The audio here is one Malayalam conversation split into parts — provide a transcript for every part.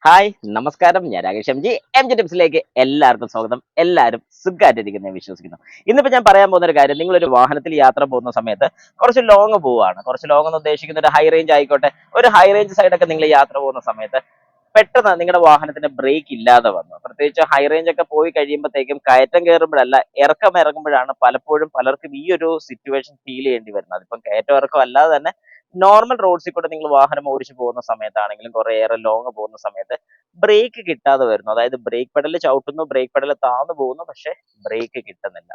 ഹായ് നമസ്കാരം, ഞാൻ രാകേഷ് എം ജി ടിപ്സിലേക്ക് എല്ലാവർക്കും സ്വാഗതം. എല്ലാവരും സുഖമായിട്ടിരിക്കുന്നു എന്ന് വിശ്വസിക്കുന്നു. ഇന്നിപ്പോ ഞാൻ പറയാൻ പോകുന്ന ഒരു കാര്യം, നിങ്ങളൊരു വാഹനത്തിൽ യാത്ര പോകുന്ന സമയത്ത് കുറച്ച് ലോങ് പോവുകയാണ്. കുറച്ച് ലോങ് എന്ന് ഉദ്ദേശിക്കുന്ന ഒരു ഹൈ റേഞ്ച് ആയിക്കോട്ടെ, ഒരു ഹൈ റേഞ്ച് സൈഡൊക്കെ നിങ്ങൾ യാത്ര പോകുന്ന സമയത്ത് പെട്ടെന്ന് നിങ്ങളുടെ വാഹനത്തിന് ബ്രേക്ക് ഇല്ലാതെ വന്നു. പ്രത്യേകിച്ച് ഹൈ റേഞ്ച് ഒക്കെ പോയി കഴിയുമ്പോഴത്തേക്കും കയറ്റം കയറുമ്പോഴല്ല, ഇറക്കം ഇറങ്ങുമ്പോഴാണ് പലപ്പോഴും പലർക്കും ഈ ഒരു സിറ്റുവേഷൻ ഫീൽ ചെയ്യേണ്ടി വരുന്നത്. അതിപ്പം കയറ്റം ഇറക്കം അല്ലാതെ തന്നെ നോർമൽ റോഡ്സിൽ കൂടെ നിങ്ങൾ വാഹനം ഓടിച്ചു പോകുന്ന സമയത്താണെങ്കിലും കുറേയേറെ ലോങ് പോകുന്ന സമയത്ത് ബ്രേക്ക് കിട്ടാതെ വരുന്നു. അതായത് ബ്രേക്ക് പെഡൽ ചവിട്ടുന്നു, ബ്രേക്ക് പെഡൽ താന്നു പോകുന്നു, പക്ഷെ ബ്രേക്ക് കിട്ടുന്നില്ല.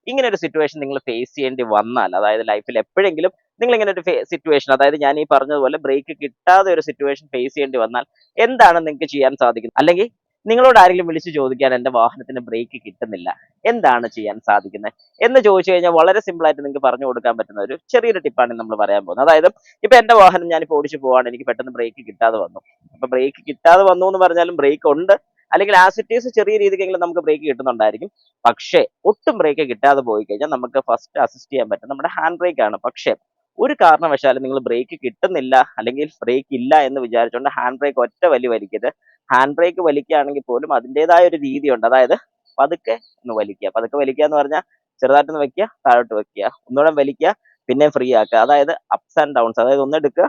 ഇങ്ങനെ ഒരു സിറ്റുവേഷൻ നിങ്ങൾ ഫേസ് ചെയ്യേണ്ടി വന്നാൽ, അതായത് ലൈഫിൽ എപ്പോഴെങ്കിലും നിങ്ങൾ ഇങ്ങനെ ഒരു സിറ്റുവേഷൻ, അതായത് ഞാൻ ഈ പറഞ്ഞതുപോലെ ബ്രേക്ക് കിട്ടാതെ ഒരു സിറ്റുവേഷൻ ഫേസ് ചെയ്യേണ്ടി വന്നാൽ എന്താണ് നിങ്ങൾക്ക് ചെയ്യാൻ സാധിക്കുന്നത്? അല്ലെങ്കിൽ നിങ്ങളോട് ആരെങ്കിലും വിളിച്ചു ചോദിക്കാൻ, എന്റെ വാഹനത്തിന് ബ്രേക്ക് കിട്ടുന്നില്ല, എന്താണ് ചെയ്യാൻ സാധിക്കുന്നത് എന്ന് ചോദിച്ചു കഴിഞ്ഞാൽ വളരെ സിമ്പിൾ ആയിട്ട് നിങ്ങൾക്ക് പറഞ്ഞു കൊടുക്കാൻ പറ്റുന്ന ഒരു ചെറിയൊരു ടിപ്പാണ് നമ്മൾ പറയാൻ പോകുന്നത്. അതായത് ഇപ്പൊ എന്റെ വാഹനം ഞാനിപ്പോ ഓടിച്ചു പോവാണ്, എനിക്ക് പെട്ടെന്ന് ബ്രേക്ക് കിട്ടാതെ വന്നു. അപ്പൊ ബ്രേക്ക് കിട്ടാതെ വന്നു എന്ന് പറഞ്ഞാലും ബ്രേക്ക് ഉണ്ട്, അല്ലെങ്കിൽ ആസ് ഇറ്റ് ഈസ് ചെറിയ രീതിക്കെങ്കിലും നമുക്ക് ബ്രേക്ക് കിട്ടുന്നുണ്ടായിരിക്കും. പക്ഷേ ഒട്ടും ബ്രേക്ക് കിട്ടാതെ പോയി കഴിഞ്ഞാൽ നമുക്ക് ഫസ്റ്റ് അസിസ്റ്റ് ചെയ്യാൻ പറ്റും നമ്മുടെ ഹാൻഡ് ബ്രേക്ക് ആണ്. പക്ഷേ ഒരു കാരണവശാലും നിങ്ങൾ ബ്രേക്ക് കിട്ടുന്നില്ല അല്ലെങ്കിൽ ബ്രേക്ക് ഇല്ല എന്ന് വിചാരിച്ചുകൊണ്ട് ഹാൻഡ് ബ്രേക്ക് ഒറ്റ വലി വലിക്കരുത്. ഹാൻഡ് ബ്രേക്ക് വലിക്കുകയാണെങ്കിൽ പോലും അതിൻ്റെതായ ഒരു രീതിയുണ്ട്. അതായത് പതുക്കെ ഒന്ന് വലിക്കുക. പതുക്കെ വലിക്കുക എന്ന് പറഞ്ഞാൽ ചെറുതായിട്ടൊന്ന് വെക്കുക, താഴോട്ട് വെക്കുക, ഒന്നുകൂടെ വലിക്കുക, പിന്നെ ഫ്രീ ആക്കുക. അതായത് അപ്സ് ആൻഡ് ഡൗൺസ്, അതായത് ഒന്ന് എടുക്കുക,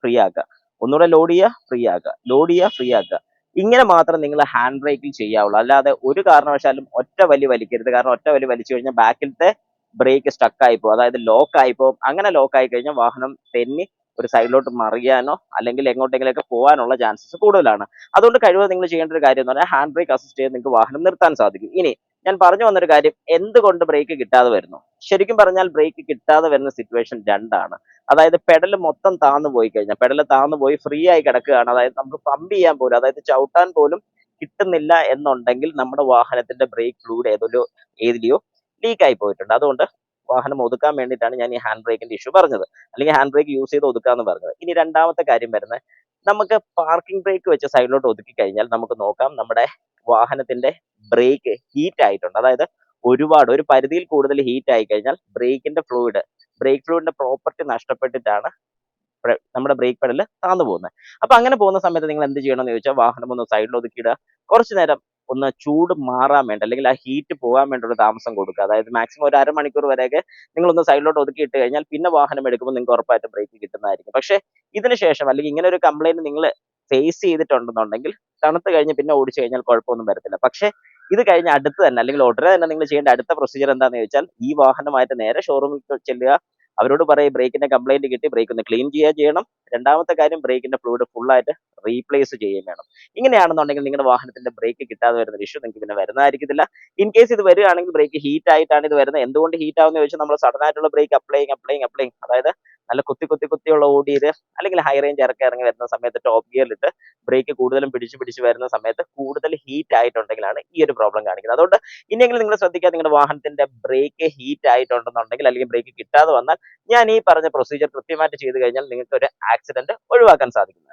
ഫ്രീ ആക്കുക, ഒന്നുകൂടെ ലോഡ് ചെയ്യുക, ഫ്രീ ആക്കുക, ലോഡ് ചെയ്യുക, ഫ്രീ ആക്കുക. ഇങ്ങനെ മാത്രം നിങ്ങൾ ഹാൻഡ് ബ്രേക്കിൽ ചെയ്യാവുള്ളൂ. അല്ലാതെ ഒരു കാരണവശാലും ഒറ്റ വലി വലിക്കരുത്. കാരണം ഒറ്റ വലി വലിച്ചു കഴിഞ്ഞാൽ ബാക്കിലത്തെ ബ്രേക്ക് സ്റ്റക്ക് ആയി പോകും, അതായത് ലോക്ക് ആയി പോകും. അങ്ങനെ ലോക്ക് ആയി കഴിഞ്ഞാൽ വാഹനം തെന്നി ഒരു സൈഡിലോട്ട് മറിയാനോ അല്ലെങ്കിൽ എങ്ങോട്ടെങ്കിലൊക്കെ പോകാനുള്ള ചാൻസസ് കൂടുതലാണ്. അതുകൊണ്ട് കഴിവ് നിങ്ങൾ ചെയ്യേണ്ട ഒരു കാര്യം എന്ന് പറഞ്ഞാൽ ഹാൻഡ് ബ്രേക്ക് അസിസ്റ്റ് ചെയ്ത് നിങ്ങൾക്ക് വാഹനം നിർത്താൻ സാധിക്കും. ഇനി ഞാൻ പറഞ്ഞു വന്നൊരു കാര്യം, എന്തുകൊണ്ട് ബ്രേക്ക് കിട്ടാതെ വരുന്നു? ശരിക്കും പറഞ്ഞാൽ ബ്രേക്ക് കിട്ടാതെ വരുന്ന സിറ്റുവേഷൻ രണ്ടാണ്. അതായത് പെഡൽ മൊത്തം താന്നു പോയി കഴിഞ്ഞാൽ, പെഡൽ താന്നു പോയി ഫ്രീ ആയി കിടക്കുകയാണ്, അതായത് നമുക്ക് പമ്പ് ചെയ്യാൻ പോലും, അതായത് ചവിട്ടാൻ പോലും കിട്ടുന്നില്ല എന്നുണ്ടെങ്കിൽ നമ്മുടെ വാഹനത്തിന്റെ ബ്രേക്ക് ഫ്ലൂയിഡ് ഏതിലെയോ ലീക്ക് ആയി പോയിട്ടുണ്ട്. അതുകൊണ്ട് വാഹനം ഒതുക്കാൻ വേണ്ടിയിട്ടാണ് ഞാൻ ഈ ഹാൻഡ് ബ്രേക്കിന്റെ ഇഷ്യൂ പറഞ്ഞത്, അല്ലെങ്കിൽ ഹാൻഡ് ബ്രേക്ക് യൂസ് ചെയ്ത് ഒതുക്കാന്ന് പറഞ്ഞത്. ഇനി രണ്ടാമത്തെ കാര്യം വരുന്നത്, നമുക്ക് പാർക്കിംഗ് ബ്രേക്ക് വെച്ച് സൈഡിലോട്ട് ഒതുക്കി കഴിഞ്ഞാൽ നമുക്ക് നോക്കാം നമ്മുടെ വാഹനത്തിന്റെ ബ്രേക്ക് ഹീറ്റ് ആയിട്ടുണ്ട്. അതായത് ഒരുപാട് ഒരു പരിധിയിൽ കൂടുതൽ ഹീറ്റ് ആയി കഴിഞ്ഞാൽ ബ്രേക്ക് ഫ്ലൂയിഡിന്റെ പ്രോപ്പർട്ടി നഷ്ടപ്പെട്ടിട്ടാണ് നമ്മുടെ ബ്രേക്ക് പെഡൽ താന്നു പോകുന്നത്. അപ്പൊ അങ്ങനെ പോകുന്ന സമയത്ത് നിങ്ങൾ എന്ത് ചെയ്യണം എന്ന് ചോദിച്ചാൽ, വാഹനം ഒന്ന് സൈഡിൽ ഒതുക്കിയിടുക, കുറച്ചു നേരം ഒന്ന് ചൂട് മാറാൻ വേണ്ടി അല്ലെങ്കിൽ ആ ഹീറ്റ് പോകാൻ വേണ്ടിയുള്ള താമസം കൊടുക്കുക. അതായത് മാക്സിമം ഒരു അരമണിക്കൂർ വരെയൊക്കെ നിങ്ങളൊന്ന് സൈഡിലോട്ട് ഒതുക്കി ഇട്ട് കഴിഞ്ഞാൽ പിന്നെ വാഹനം എടുക്കുമ്പോൾ നിങ്ങൾക്ക് ഉറപ്പായിട്ടും ബ്രേക്ക് കിട്ടുന്നതായിരിക്കും. പക്ഷേ ഇതിന് ശേഷം അല്ലെങ്കിൽ ഇങ്ങനെ ഒരു കംപ്ലൈന്റ് നിങ്ങൾ ഫേസ് ചെയ്തിട്ടുണ്ടെന്നുണ്ടെങ്കിൽ തണുത്ത് കഴിഞ്ഞ് പിന്നെ ഓടിച്ചു കഴിഞ്ഞാൽ കുഴപ്പമൊന്നും വരത്തില്ല. പക്ഷേ ഇത് കഴിഞ്ഞ് അടുത്ത് തന്നെ അല്ലെങ്കിൽ ഉടനെ തന്നെ നിങ്ങൾ ചെയ്യേണ്ട അടുത്ത പ്രൊസീജിയർ എന്താണെന്ന് ചോദിച്ചാൽ, ഈ വാഹനമായിട്ട് നേരെ ഷോറൂമിൽ ചെല്ലുക, അവരോട് പറയും ബ്രേക്കിന്റെ കംപ്ലൈന്റ് കിട്ടി, ബ്രേക്ക് ഒന്ന് ക്ലീൻ ചെയ്യുക ചെയ്യണം. രണ്ടാമത്തെ കാര്യം, ബ്രേക്കിന്റെ ഫ്ലൂയിഡ് ഫുൾ ആയിട്ട് റീപ്ലേസ് ചെയ്യുകയും വേണം. ഇങ്ങനെയാണെന്നുണ്ടെങ്കിൽ നിങ്ങളുടെ വാഹനത്തിന്റെ ബ്രേക്ക് കിട്ടാതെ വരുന്ന ഇഷ്യൂ നിങ്ങൾക്ക് പിന്നെ വരുന്നതായിരിക്കത്തില്ല. ഇൻ കേസ് ഇത് വരികയാണെങ്കിൽ ബ്രേക്ക് ഹീറ്റ് ആയിട്ടാണ് ഇത് വരുന്നത്. എന്തുകൊണ്ട് ഹീറ്റ് ആവുന്ന ചോദിച്ചാൽ, നമ്മൾ സഡൻ ആയിട്ടുള്ള ബ്രേക്ക് അപ്ലൈങ്, അതായത് നല്ല കുത്തിയുള്ള ഓടിയത് അല്ലെങ്കിൽ ഹൈ റേഞ്ച് ഇറങ്ങി വരുന്ന സമയത്ത് ടോപ്പ് ഗിയറിലിട്ട് ബ്രേക്ക് കൂടുതലും പിടിച്ച് വരുന്ന സമയത്ത് കൂടുതൽ ഹീറ്റ് ആയിട്ടുണ്ടെങ്കിലാണ് ഈ ഒരു പ്രോബ്ലം കാണിക്കുന്നത്. അതുകൊണ്ട് ഇനിയെങ്കിലും നിങ്ങൾ ശ്രദ്ധിക്കുക, നിങ്ങളുടെ വാഹനത്തിന്റെ ബ്രേക്ക് ഹീറ്റ് ആയിട്ടുണ്ടെന്നുണ്ടെങ്കിൽ അല്ലെങ്കിൽ ബ്രേക്ക് കിട്ടാതെ വന്നാൽ ഞാൻ ഈ പറഞ്ഞ പ്രൊസീജിയർ കൃത്യമായിട്ട് ചെയ്തു കഴിഞ്ഞാൽ നിങ്ങൾക്ക് ഒരു ആക്സിഡന്റ് ഒഴിവാക്കാൻ സാധിക്കും.